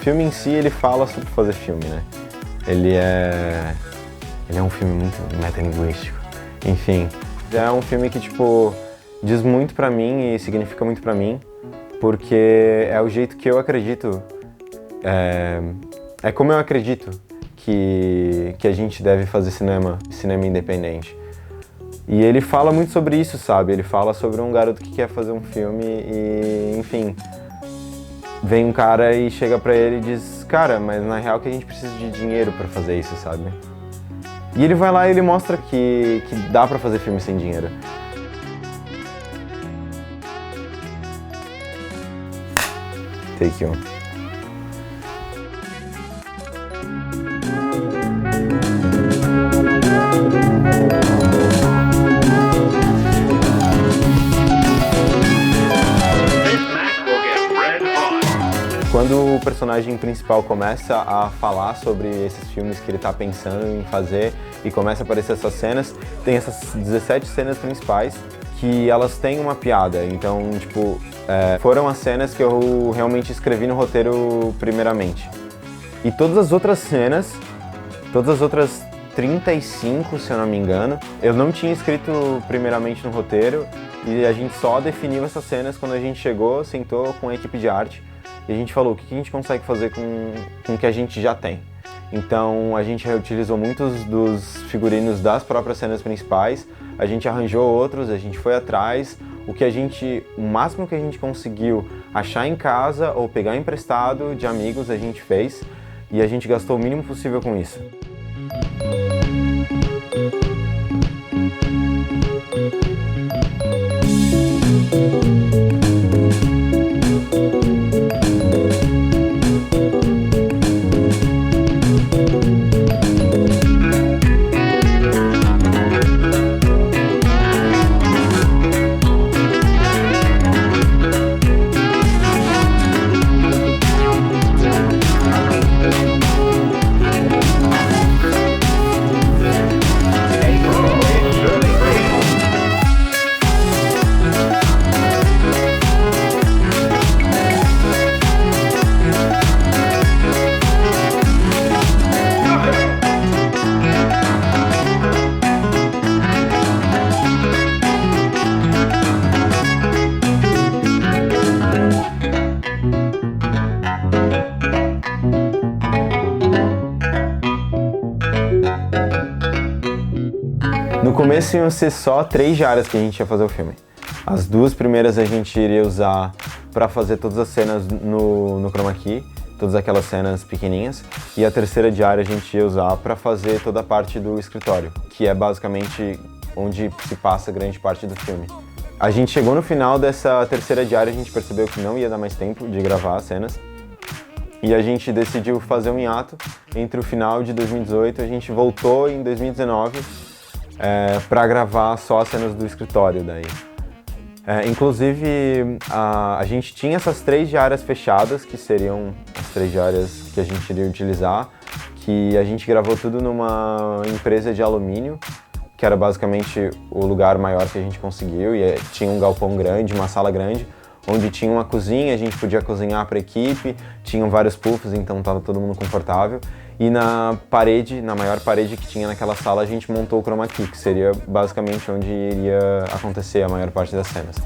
filme em si, ele fala sobre fazer filme, né? Ele é um filme muito metalinguístico. Enfim, é um filme que, tipo, diz muito pra mim e significa muito pra mim, porque é o jeito que eu acredito, é como eu acredito que a gente deve fazer cinema independente. E ele fala muito sobre isso, sabe? Ele fala sobre um garoto que quer fazer um filme e, enfim, vem um cara e chega pra ele e diz: cara, mas na real que a gente precisa de dinheiro pra fazer isso, sabe? E ele vai lá e ele mostra que dá pra fazer filme sem dinheiro. Take one. Quando o personagem principal começa a falar sobre esses filmes que ele está pensando em fazer e começa a aparecer essas cenas, tem essas 17 cenas principais que elas têm uma piada. Então, tipo, foram as cenas que eu realmente escrevi no roteiro primeiramente. E todas as outras cenas, todas as outras 35, se eu não me engano, eu não tinha escrito primeiramente no roteiro e a gente só definiu essas cenas quando a gente chegou, sentou com a equipe de arte e a gente falou o que a gente consegue fazer com o que a gente já tem. Então a gente reutilizou muitos dos figurinos das próprias cenas principais, a gente arranjou outros, a gente foi atrás, o máximo que a gente conseguiu achar em casa ou pegar emprestado de amigos a gente fez e a gente gastou o mínimo possível com isso. No começo iam ser só 3 diárias que a gente ia fazer o filme. As 2 primeiras a gente iria usar para fazer todas as cenas no chroma key, todas aquelas cenas pequenininhas, e a terceira diária a gente ia usar para fazer toda a parte do escritório, que é basicamente onde se passa grande parte do filme. A gente chegou no final dessa terceira diária, a gente percebeu que não ia dar mais tempo de gravar as cenas, e a gente decidiu fazer um hiato entre o final de 2018, a gente voltou em 2019 para gravar só as cenas do escritório daí. Inclusive, a gente tinha essas 3 diárias fechadas, que seriam as 3 diárias que a gente iria utilizar, que a gente gravou tudo numa empresa de alumínio, que era basicamente o lugar maior que a gente conseguiu, e tinha um galpão grande, uma sala grande, onde tinha uma cozinha, a gente podia cozinhar para a equipe, tinham vários puffs, então estava todo mundo confortável. E na maior parede que tinha naquela sala, a gente montou o chroma key, que seria basicamente onde iria acontecer a maior parte das cenas.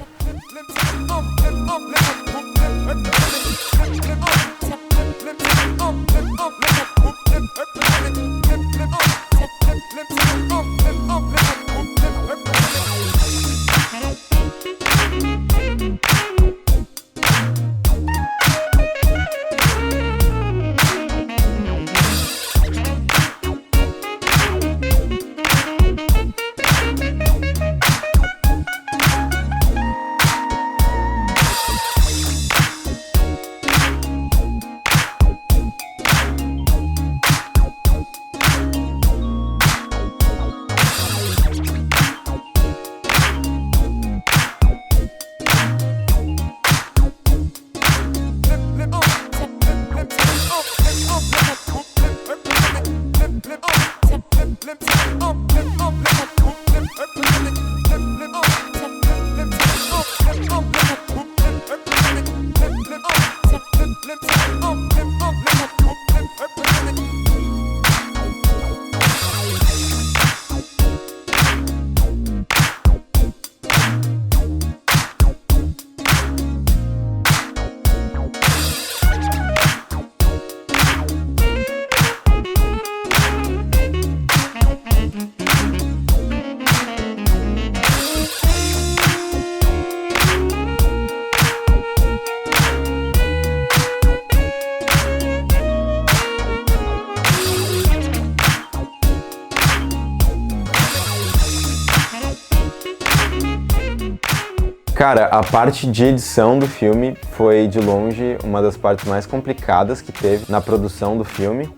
Cara, a parte de edição do filme foi, de longe, uma das partes mais complicadas que teve na produção do filme.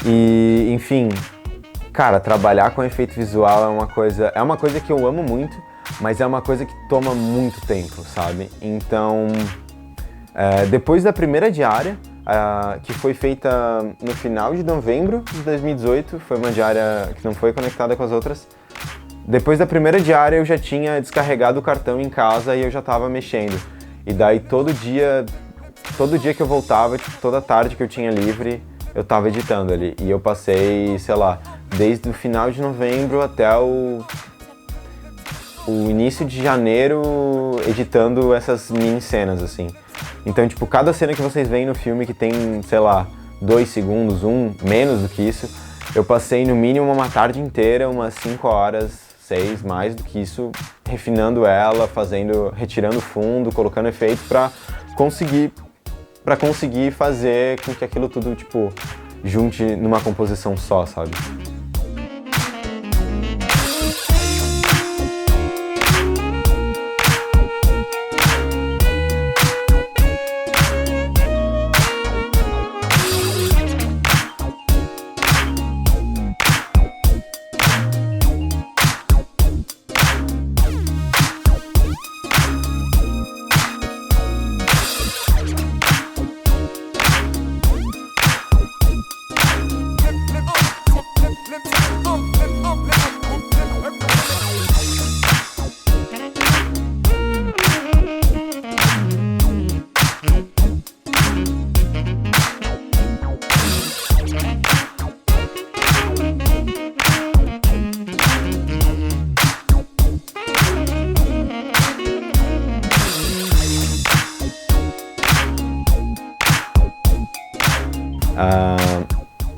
E, enfim, cara, trabalhar com efeito visual é uma coisa que eu amo muito, mas é uma coisa que toma muito tempo, sabe? Então, depois da primeira diária, que foi feita no final de novembro de 2018, foi uma diária que não foi conectada com as outras. Depois da primeira diária eu já tinha descarregado o cartão em casa e eu já tava mexendo. E daí todo dia que eu voltava, tipo, toda tarde que eu tinha livre, eu tava editando ali. E eu passei, sei lá, desde o final de novembro até o início de janeiro editando essas mini cenas, assim. Então, tipo, cada cena que vocês veem no filme que tem, sei lá, 2 segundos, menos do que isso, eu passei no mínimo uma tarde inteira, umas 5 horas, 6, mais do que isso, refinando ela, retirando fundo, colocando efeitos pra conseguir fazer com que aquilo tudo, tipo, junte numa composição só, sabe?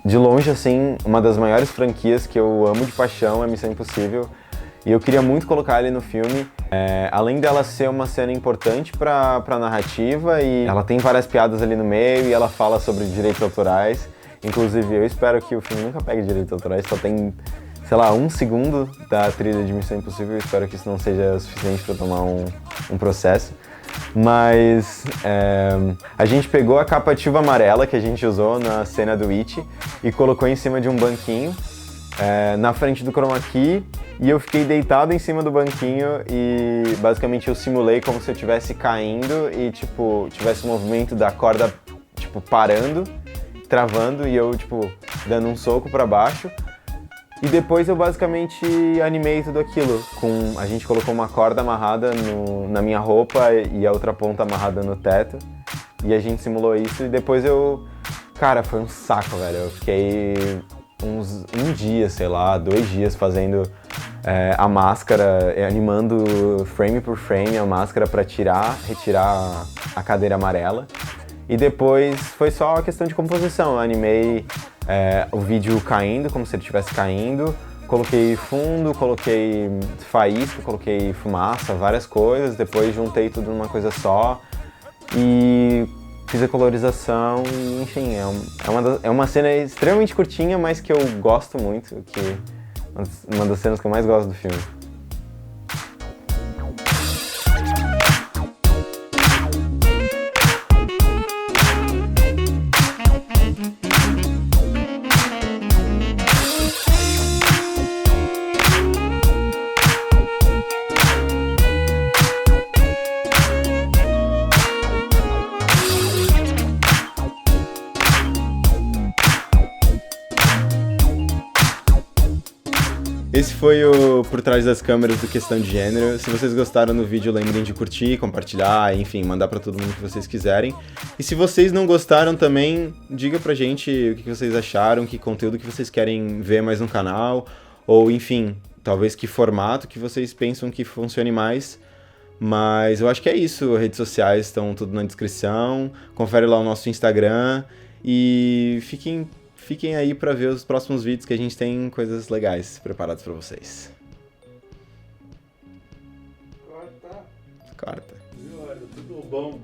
De longe, assim, uma das maiores franquias que eu amo de paixão é Missão Impossível. E eu queria muito colocar ele no filme. Além dela ser uma cena importante pra narrativa, e ela tem várias piadas ali no meio e ela fala sobre direitos autorais. Inclusive, eu espero que o filme nunca pegue direitos autorais, só tem, sei lá, 1 segundo da trilha de Missão Impossível. Eu espero que isso não seja suficiente pra tomar um processo. Mas a gente pegou a capa Tuba amarela que a gente usou na cena do It e colocou em cima de um banquinho na frente do chroma key, e eu fiquei deitado em cima do banquinho e basicamente eu simulei como se eu estivesse caindo e tipo tivesse o movimento da corda tipo parando, travando, e eu tipo dando um soco para baixo. E depois eu basicamente animei tudo aquilo. A gente colocou uma corda amarrada na minha roupa e a outra ponta amarrada no teto. E a gente simulou isso e depois Cara, foi um saco, velho. Eu fiquei um dia, sei lá, 2 dias fazendo a máscara, animando frame por frame a máscara pra retirar a cadeira amarela. E depois foi só a questão de composição. Eu animei o vídeo caindo, como se ele estivesse caindo. Coloquei fundo, coloquei faísca, coloquei fumaça, várias coisas. Depois juntei tudo numa coisa só. E fiz a colorização. E, enfim, é uma cena extremamente curtinha, mas que eu gosto muito. Uma das cenas que eu mais gosto do filme. Esse foi o Por Trás das Câmeras do Questão de Gênero. Se vocês gostaram do vídeo, lembrem de curtir, compartilhar, enfim, mandar pra todo mundo que vocês quiserem. E se vocês não gostaram também, diga pra gente o que vocês acharam, que conteúdo que vocês querem ver mais no canal, ou enfim, talvez que formato que vocês pensam que funcione mais. Mas eu acho que é isso, redes sociais estão tudo na descrição, confere lá o nosso Instagram e fiquem aí pra ver os próximos vídeos, que a gente tem coisas legais preparadas pra vocês. Corta. Tudo bom.